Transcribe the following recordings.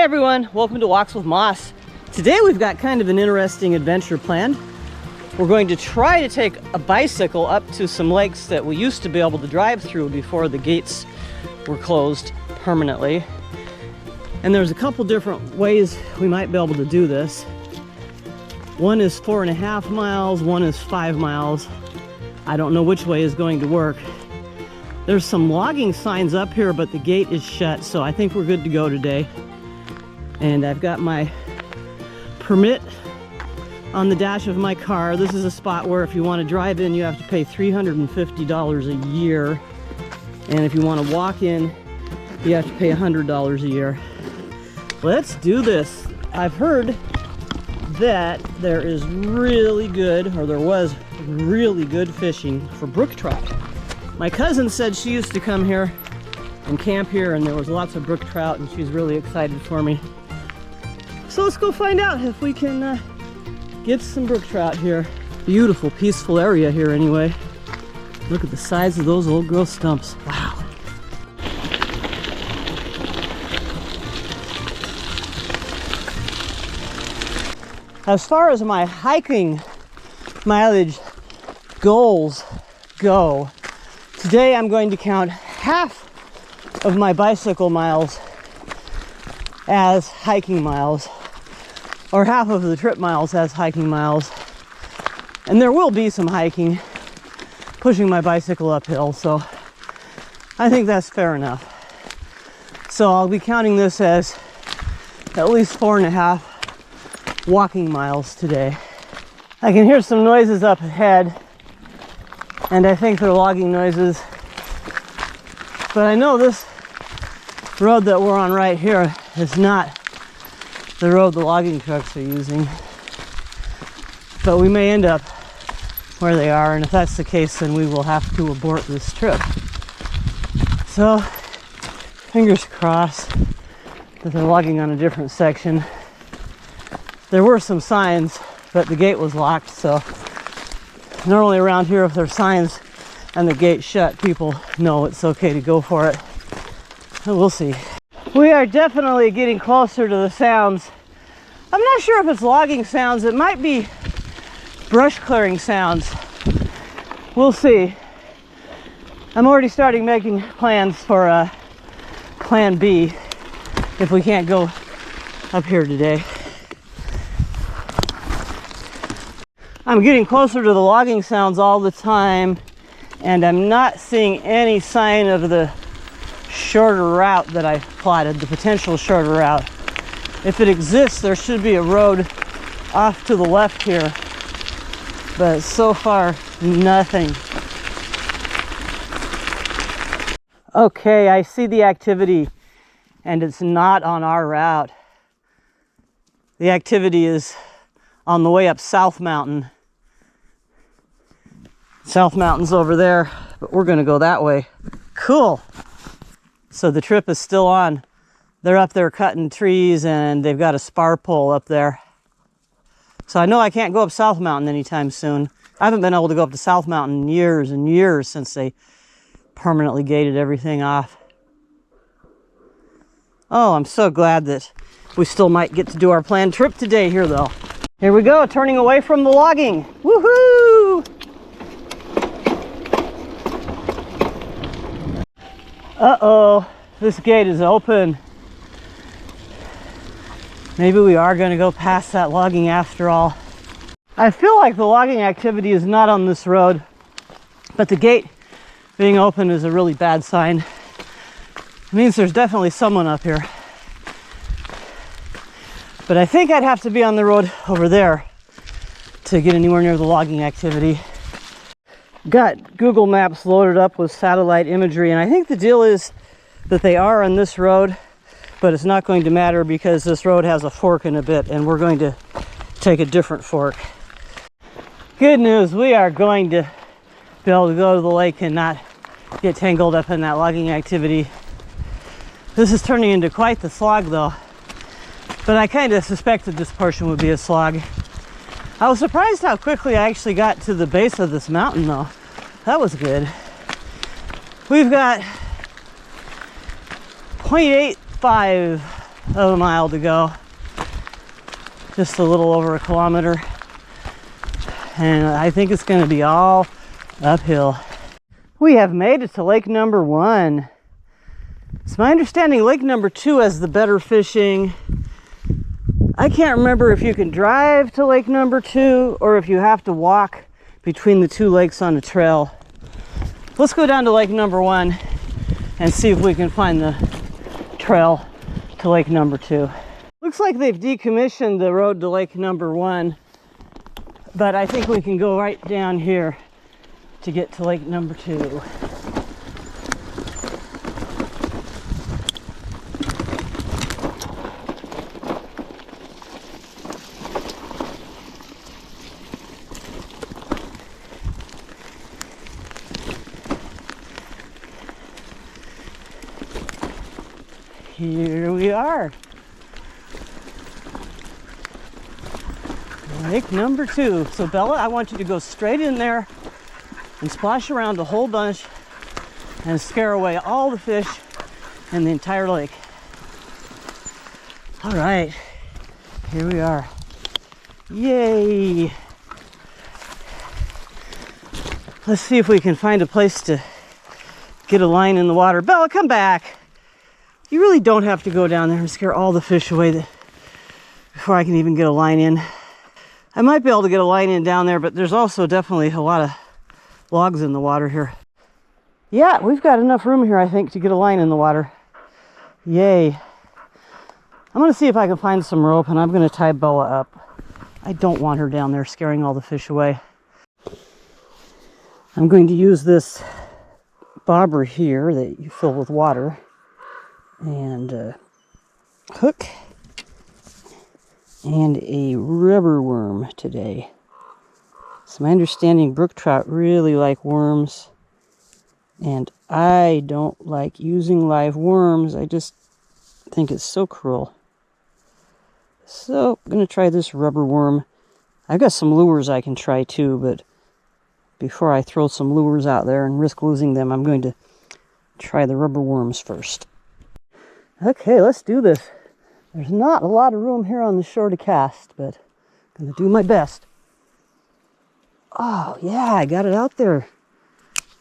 everyone, welcome to Walks with Moss. Today we've got kind of an interesting adventure planned. We're going to try to take a bicycle up to some lakes that we used to be able to drive through before the gates were closed permanently. And there's a couple different ways we might be able to do this. One is 4.5 miles, one is 5 miles. I don't know which way is going to work. There's some logging signs up here, but the gate is shut, so I think we're good to go today. And I've got my permit on the dash of my car. This is a spot where if you want to drive in, you have to pay $350 a year. And if you want to walk in, you have to pay $100 a year. Let's do this. I've heard that there is really good, or there was really good fishing for brook trout. My cousin said she used to come here and camp here, and there was lots of brook trout, and she's really excited for me. So let's go find out if we can get some brook trout here. Beautiful, peaceful area here anyway. Look at the size of those old growth stumps. Wow. As far as my hiking mileage goals go, today I'm going to count half of my bicycle miles as hiking miles, or half of the trip miles as hiking miles. And there will be some hiking, pushing my bicycle uphill, so I think that's fair enough. So I'll be counting this as at least 4.5 walking miles today. I can hear some noises up ahead, and I think they're logging noises. But I know this road that we're on right here is not the road the logging trucks are using. But we may end up where they are, and if that's the case, then we will have to abort this trip. So, fingers crossed that they're logging on a different section. There were some signs, but the gate was locked, so normally around here, if there's signs and the gate shut, people know it's okay to go for it. And we'll see. We are definitely getting closer to the sounds. I'm not sure if it's logging sounds. It might be brush clearing sounds. We'll see. I'm already starting making plans for plan B if we can't go up here today. I'm getting closer to the logging sounds all the time, and I'm not seeing any sign of the shorter route that I plotted, the potential shorter route. If it exists, there should be a road off to the left here, but so far, nothing. Okay, I see the activity, and it's not on our route. The activity is on the way up South Mountain. South Mountain's over there, but we're gonna go that way. Cool. So the trip is still on. They're up there cutting trees, and they've got a spar pole up there. So I know I can't go up South Mountain anytime soon. I haven't been able to go up to South Mountain in years and years since they permanently gated everything off. Oh, I'm so glad that we still might get to do our planned trip today here though. Here we go, turning away from the logging. Woohoo! Uh-oh, this gate is open. Maybe we are going to go past that logging after all. I feel like the logging activity is not on this road, but the gate being open is a really bad sign. It means there's definitely someone up here. But I think I'd have to be on the road over there to get anywhere near the logging activity. Got Google Maps loaded up with satellite imagery, and I think the deal is that they are on this road, but it's not going to matter because this road has a fork in a bit, and we're going to take a different fork. Good news, we are going to be able to go to the lake and not get tangled up in that logging activity. This is turning into quite the slog though, but I kind of suspected this portion would be a slog. I was surprised how quickly I actually got to the base of this mountain though. That was good. We've got 0.85 of a mile to go. Just a little over a kilometer. And I think it's going to be all uphill. We have made it to lake number 1. It's my understanding lake number 2 has the better fishing. I can't remember if you can drive to lake number 2 or if you have to walk between the 2 lakes on a trail. Let's go down to lake number 1 and see if we can find the trail to lake number 2. Looks like they've decommissioned the road to lake number 1, but I think we can go right down here to get to lake number 2. Here we are. Lake number 2. So Bella, I want you to go straight in there and splash around a whole bunch and scare away all the fish in the entire lake. All right, here we are. Yay! Let's see if we can find a place to get a line in the water. Bella, come back. You really don't have to go down there and scare all the fish away before I can even get a line in. I might be able to get a line in down there, but there's also definitely a lot of logs in the water here. Yeah, we've got enough room here, I think, to get a line in the water. Yay. I'm going to see if I can find some rope, and I'm going to tie Bella up. I don't want her down there scaring all the fish away. I'm going to use this bobber here that you fill with water and a hook and a rubber worm today. It's my understanding brook trout really like worms, and I don't like using live worms. I just think it's so cruel. So I'm going to try this rubber worm. I've got some lures I can try too, but before I throw some lures out there and risk losing them, I'm going to try the rubber worms first. Okay, let's do this. There's not a lot of room here on the shore to cast, but I'm going to do my best. Oh, yeah, I got it out there.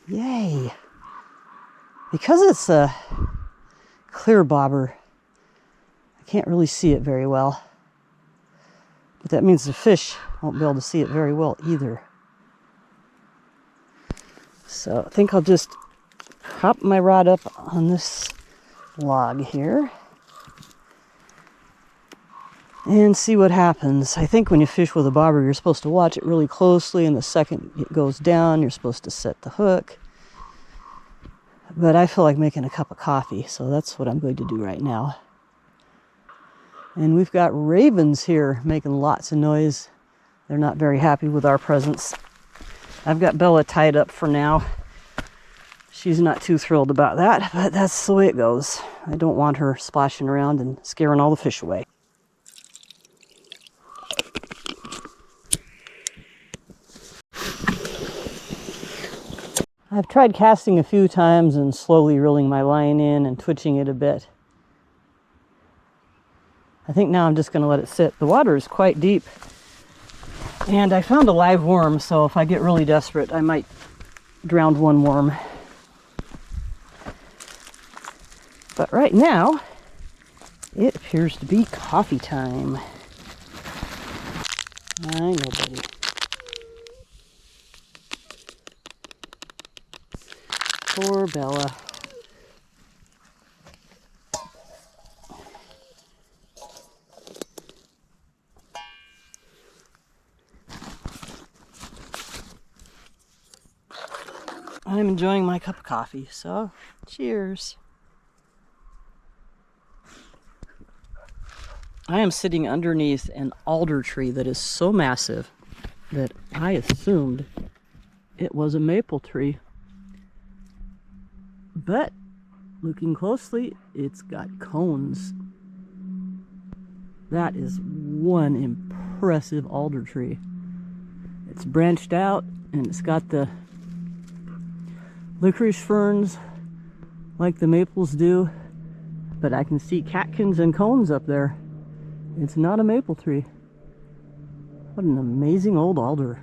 Yay. Because it's a clear bobber, I can't really see it very well. But that means the fish won't be able to see it very well either. So I think I'll just prop my rod up on this log here and see what happens. I think when you fish with a bobber, you're supposed to watch it really closely, and the second it goes down, you're supposed to set the hook. But I feel like making a cup of coffee, so that's what I'm going to do right now. And we've got ravens here making lots of noise. They're not very happy with our presence. I've got Bella tied up for now. She's not too thrilled about that, but that's the way it goes. I don't want her splashing around and scaring all the fish away. I've tried casting a few times and slowly reeling my line in and twitching it a bit. I think now I'm just going to let it sit. The water is quite deep, and I found a live worm, so if I get really desperate, I might drown one worm. But right now, it appears to be coffee time. I know, buddy. Poor Bella. I'm enjoying my cup of coffee, so cheers. I am sitting underneath an alder tree that is so massive that I assumed it was a maple tree. But looking closely, it's got cones. That is one impressive alder tree. It's branched out and it's got the licorice ferns like the maples do, but I can see catkins and cones up there. It's not a maple tree. What an amazing old alder.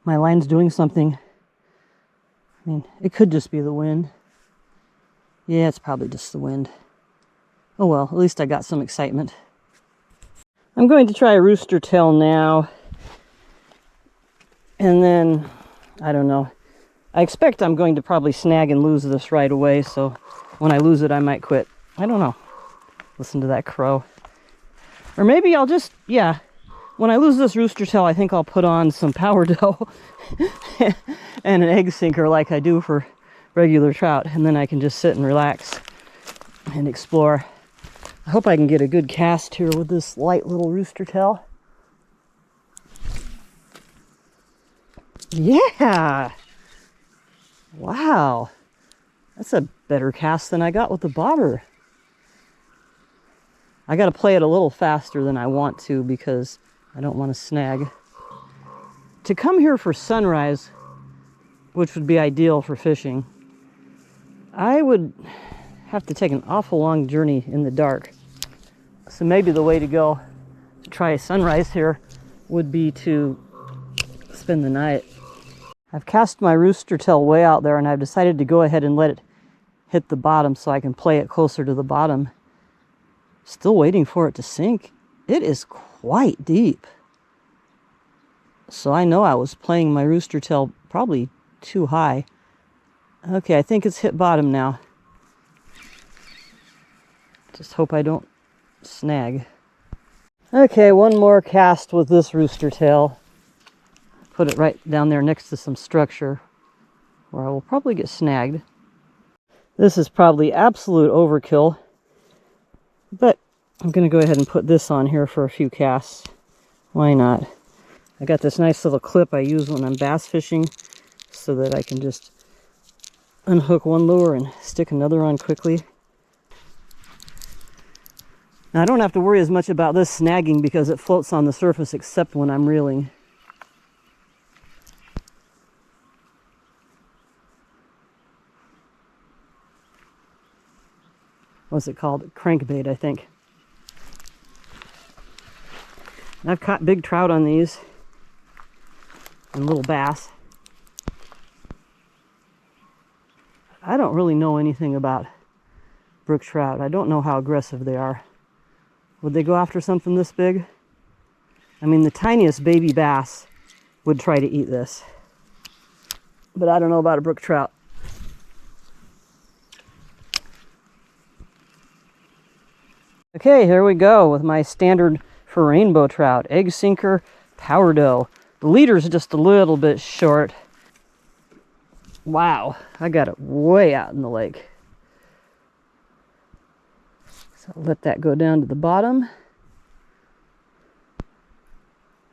My line's doing something. I mean, it could just be the wind. Yeah, it's probably just the wind. Oh well, at least I got some excitement. I'm going to try a rooster tail now. And then, I don't know. I expect I'm going to probably snag and lose this right away, so when I lose it, I might quit. I don't know. Listen to that crow. Or maybe I'll just, yeah, when I lose this rooster tail, I think I'll put on some power dough and an egg sinker like I do for regular trout, and then I can just sit and relax and explore. I hope I can get a good cast here with this light little rooster tail. Yeah! Wow! That's a better cast than I got with the bobber. I gotta play it a little faster than I want to because I don't want to snag. To come here for sunrise, which would be ideal for fishing, I would have to take an awful long journey in the dark. So maybe the way to go to try a sunrise here would be to spend the night. I've cast my rooster tail way out there, and I've decided to go ahead and let it hit the bottom so I can play it closer to the bottom. Still waiting for it to sink. It is quite deep. So I know I was playing my rooster tail probably too high. Okay, I think it's hit bottom now. Just hope I don't snag. Okay, one more cast with this rooster tail. Put it right down there next to some structure where I will probably get snagged. This is probably absolute overkill, but I'm going to go ahead and put this on here for a few casts. Why not? I got this nice little clip I use when I'm bass fishing so that I can just unhook one lure and stick another on quickly. Now I don't have to worry as much about this snagging because it floats on the surface except when I'm reeling. What's it called? Crankbait, I think. I've caught big trout on these and little bass. I don't really know anything about brook trout. I don't know how aggressive they are. Would they go after something this big? I mean, the tiniest baby bass would try to eat this. But I don't know about a brook trout. Okay, here we go with my standard for rainbow trout. Egg sinker, power dough. The leader's just a little bit short. Wow, I got it way out in the lake. So let that go down to the bottom.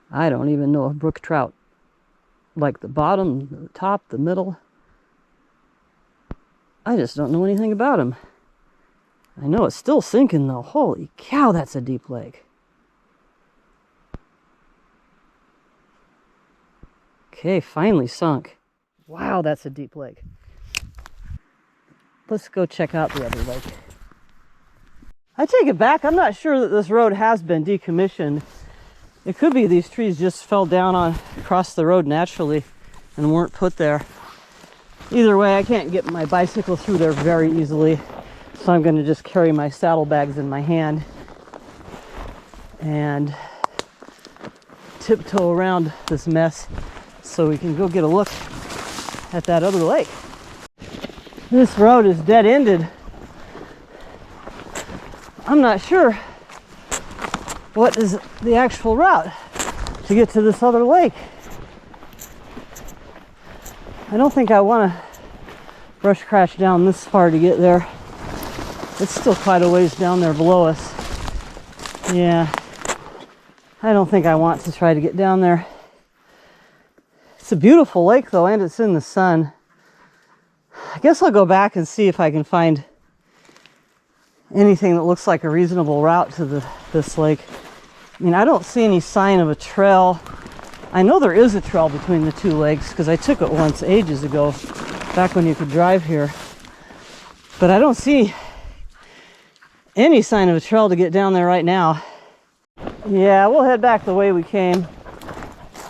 I don't even know if brook trout like the bottom, the top, the middle. I just don't know anything about them. I know it's still sinking though. Holy cow, that's a deep lake. Okay, finally sunk. Wow, that's a deep lake. Let's go check out the other lake. I take it back. I'm not sure that this road has been decommissioned. It could be these trees just fell down across the road naturally and weren't put there. Either way, I can't get my bicycle through there very easily. So I'm going to just carry my saddlebags in my hand and tiptoe around this mess so we can go get a look at that other lake. This road is dead-ended. I'm not sure what is the actual route to get to this other lake. I don't think I want to brush crash down this far to get there. It's still quite a ways down there below us. Yeah, I don't think I want to try to get down there. It's a beautiful lake though, and it's in the sun. I guess I'll go back and see if I can find anything that looks like a reasonable route to this lake. I mean, I don't see any sign of a trail. I know there is a trail between the two lakes because I took it once ages ago, back when you could drive here. But I don't see any sign of a trail to get down there right now. Yeah, we'll head back the way we came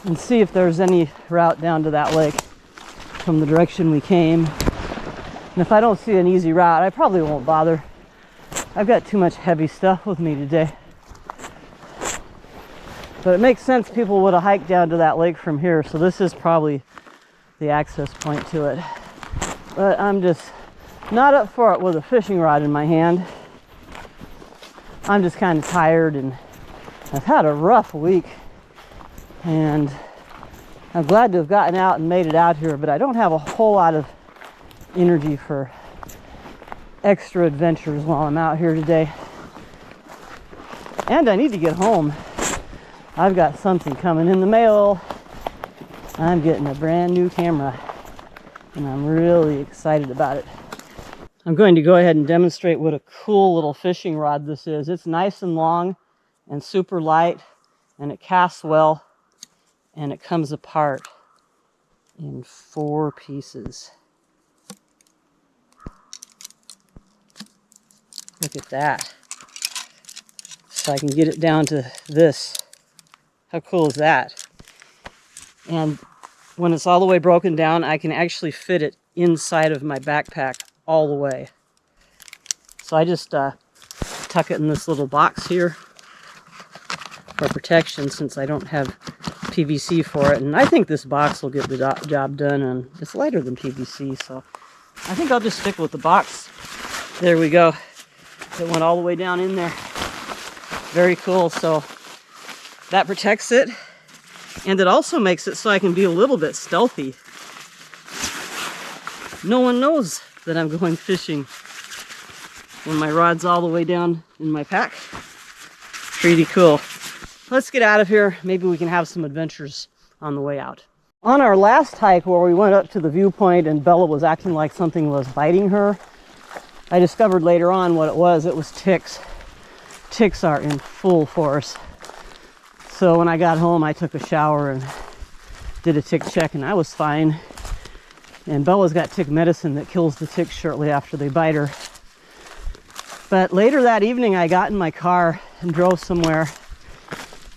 and see if there's any route down to that lake from the direction we came. And if I don't see an easy route, I probably won't bother. I've got too much heavy stuff with me today. But it makes sense people would have hiked down to that lake from here, so this is probably the access point to it. But I'm just not up for it with a fishing rod in my hand. I'm just kind of tired, and I've had a rough week, and I'm glad to have gotten out and made it out here, but I don't have a whole lot of energy for extra adventures while I'm out here today. And I need to get home. I've got something coming in the mail. I'm getting a brand new camera, and I'm really excited about it. I'm going to go ahead and demonstrate what a cool little fishing rod this is. It's nice and long and super light, and it casts well, and it comes apart in 4 pieces. Look at that. So I can get it down to this. How cool is that? And when it's all the way broken down, I can actually fit it inside of my backpack all the way. So I just tuck it in this little box here for protection, since I don't have PVC for it. And I think this box will get the job done, and it's lighter than PVC, so I think I'll just stick with the box. There we go. It went all the way down in there. Very cool. So that protects it, and it also makes it so I can be a little bit stealthy. No one knows that I'm going fishing when my rod's all the way down in my pack. Pretty cool. Let's get out of here. Maybe we can have some adventures on the way out. On our last hike, where we went up to the viewpoint and Bella was acting like something was biting her, I discovered later on what it was. It was ticks. Ticks are in full force. So when I got home, I took a shower and did a tick check, and I was fine. And Bella's got tick medicine that kills the ticks shortly after they bite her. But later that evening, I got in my car and drove somewhere,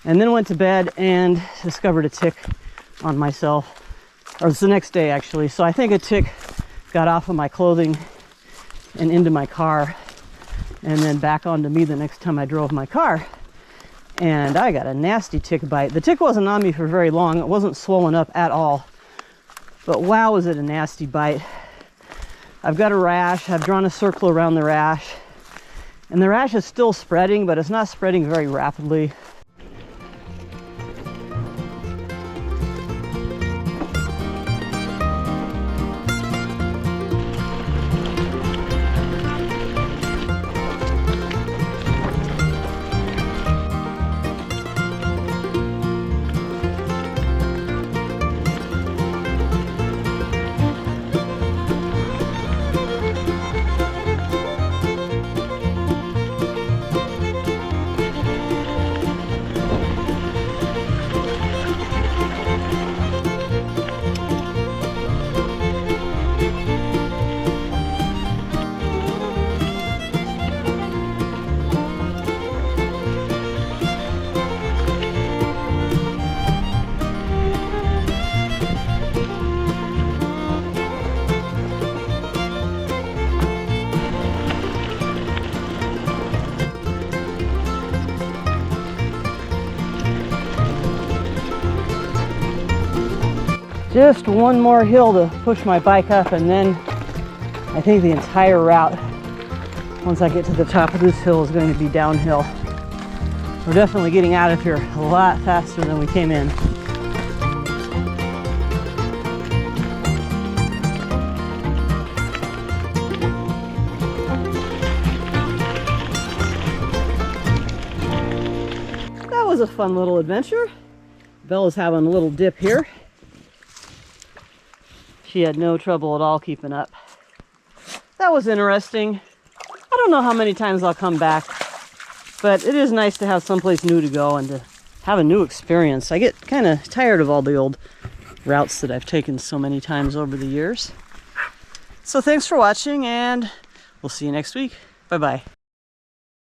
and then went to bed and discovered a tick on myself. Or it was the next day, actually. So I think a tick got off of my clothing and into my car, and then back onto me the next time I drove my car. And I got a nasty tick bite. The tick wasn't on me for very long. It wasn't swollen up at all. But wow, was it a nasty bite. I've got a rash. I've drawn a circle around the rash. And the rash is still spreading, but it's not spreading very rapidly. Just one more hill to push my bike up, and then I think the entire route, once I get to the top of this hill, is going to be downhill. We're definitely getting out of here a lot faster than we came in. That was a fun little adventure. Bella's having a little dip here. She had no trouble at all keeping up. That was interesting. I don't know how many times I'll come back, but it is nice to have someplace new to go and to have a new experience. I get kind of tired of all the old routes that I've taken so many times over the years. So thanks for watching, and we'll see you next week. Bye-bye.